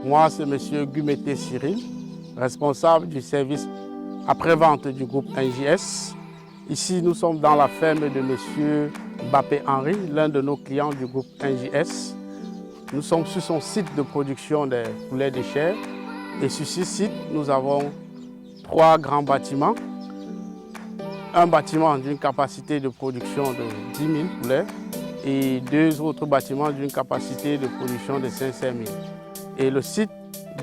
Moi, c'est M. Gumete Cyril, responsable du service après-vente du groupe NJS. Ici, nous sommes dans la ferme de M. Mbappé Henri, l'un de nos clients du groupe NJS. Nous sommes sur son site de production des poulets de chair. Et sur ce site, nous avons 3 grands bâtiments. Un bâtiment d'une capacité de production de 10 000 poulets et 2 autres bâtiments d'une capacité de production de 500 000. Et le site,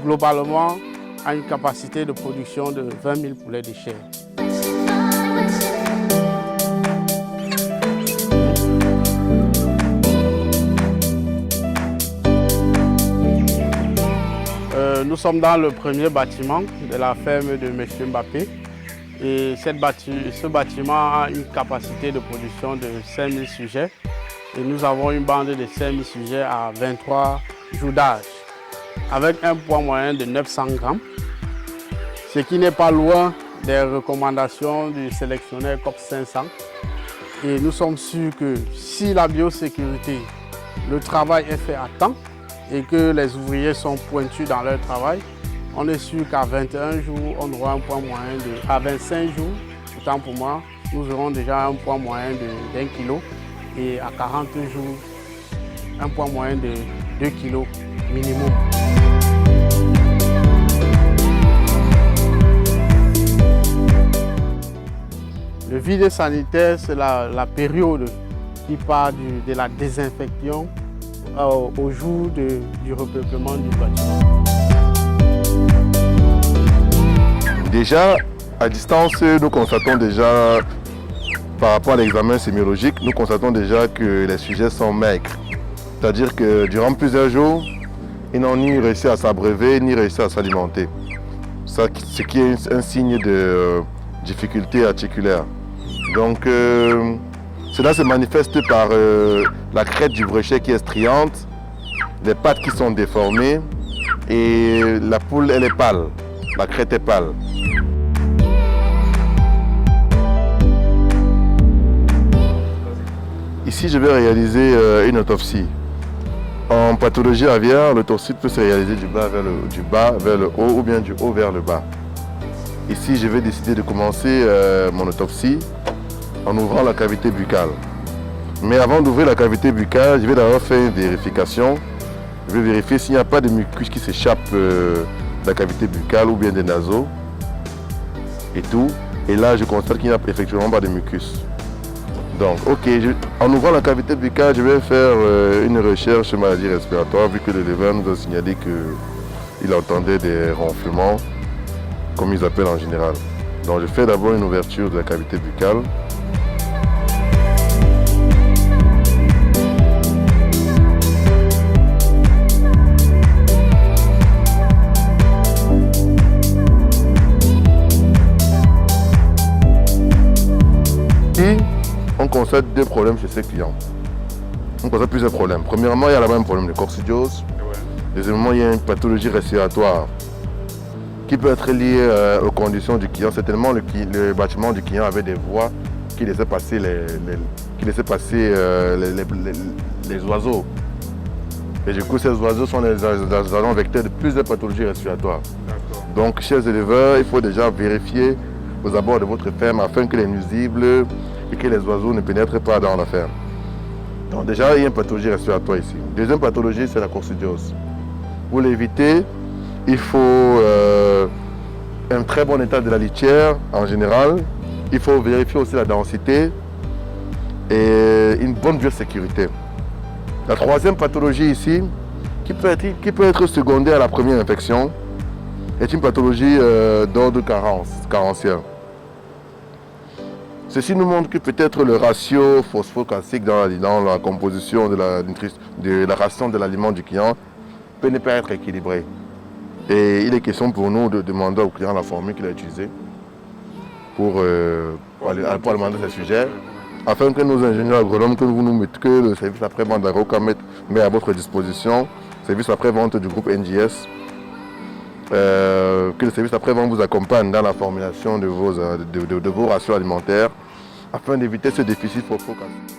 globalement, a une capacité de production de 20 000 poulets de chair. Nous sommes dans le premier bâtiment de la ferme de M. Mbappé. Et ce bâtiment a une capacité de production de 5 000 sujets. Et nous avons une bande de 5 000 sujets à 23 jours d'âge, avec un poids moyen de 900 grammes, ce qui n'est pas loin des recommandations du sélectionneur COP 500. Et nous sommes sûrs que si la biosécurité, le travail est fait à temps et que les ouvriers sont pointus dans leur travail, on est sûr qu'à 21 jours, on aura un poids moyen de... À 25 jours, autant pour moi, nous aurons déjà un poids moyen de 1 kg. Et à 40 jours, un poids moyen de 2 kg minimum. Le vide sanitaire, c'est la période qui part de la désinfection au jour du repeuplement du bâtiment. Déjà, à distance, nous constatons déjà, par rapport à l'examen sémiologique, nous constatons déjà que les sujets sont maigres. C'est-à-dire que durant plusieurs jours, ils n'ont ni réussi à s'abreuver, ni réussi à s'alimenter. Ce qui est un signe de difficulté articulaire. Donc, cela se manifeste par la crête du brochet qui est striante, les pattes qui sont déformées et la poule, elle est pâle. La crête est pâle. Ici, je vais réaliser une autopsie. En pathologie aviaire, l'autopsie peut se réaliser du bas vers le haut ou bien du haut vers le bas. Ici, je vais décider de commencer mon autopsie en ouvrant la cavité buccale. Mais avant d'ouvrir la cavité buccale, je vais d'abord faire une vérification. Je vais vérifier s'il n'y a pas de mucus qui s'échappe de la cavité buccale ou bien des naseaux et tout. Et là, je constate qu'il n'y a effectivement pas de mucus. Donc, ok, en ouvrant la cavité buccale, je vais faire une recherche sur maladie respiratoire, vu que le l'éleveur nous a signalé qu'il entendait des ronflements, comme ils appellent en général. Donc, je fais d'abord une ouverture de la cavité buccale. On constate 2 problèmes chez ces clients. On constate plusieurs problèmes. Premièrement, il y a là-bas un problème de coccidiose. Deuxièmement, il y a une pathologie respiratoire qui peut être liée aux conditions du client. Certainement, le bâtiment du client avait des voies qui laissaient passer les oiseaux. Et du coup, ces oiseaux sont les agents vecteurs de plusieurs pathologies respiratoires. Donc, chers éleveurs, il faut déjà vérifier aux abords de votre ferme afin que les nuisibles et que les oiseaux ne pénètrent pas dans la ferme. Donc déjà, il y a une pathologie respiratoire ici. Deuxième pathologie, c'est la coccidiose. Pour l'éviter, il faut un très bon état de la litière en général. Il faut vérifier aussi la densité et une bonne biosécurité. La troisième pathologie ici, qui peut être secondaire à la première infection, est une pathologie d'ordre carentiel. Ceci nous montre que peut-être le ratio phosphocalcique dans la composition de la ration de l'aliment du client peut ne pas être équilibré. Et il est question pour nous de demander au client la formule qu'il a utilisée pour alimenter ce sujet, afin que nos ingénieurs agronomes, que le service après-vente d'Agroca met à votre disposition, service après-vente du groupe NJS, que le service après-vente vous accompagne dans la formulation de vos rations alimentaires afin d'éviter ce déficit phosphocalcique.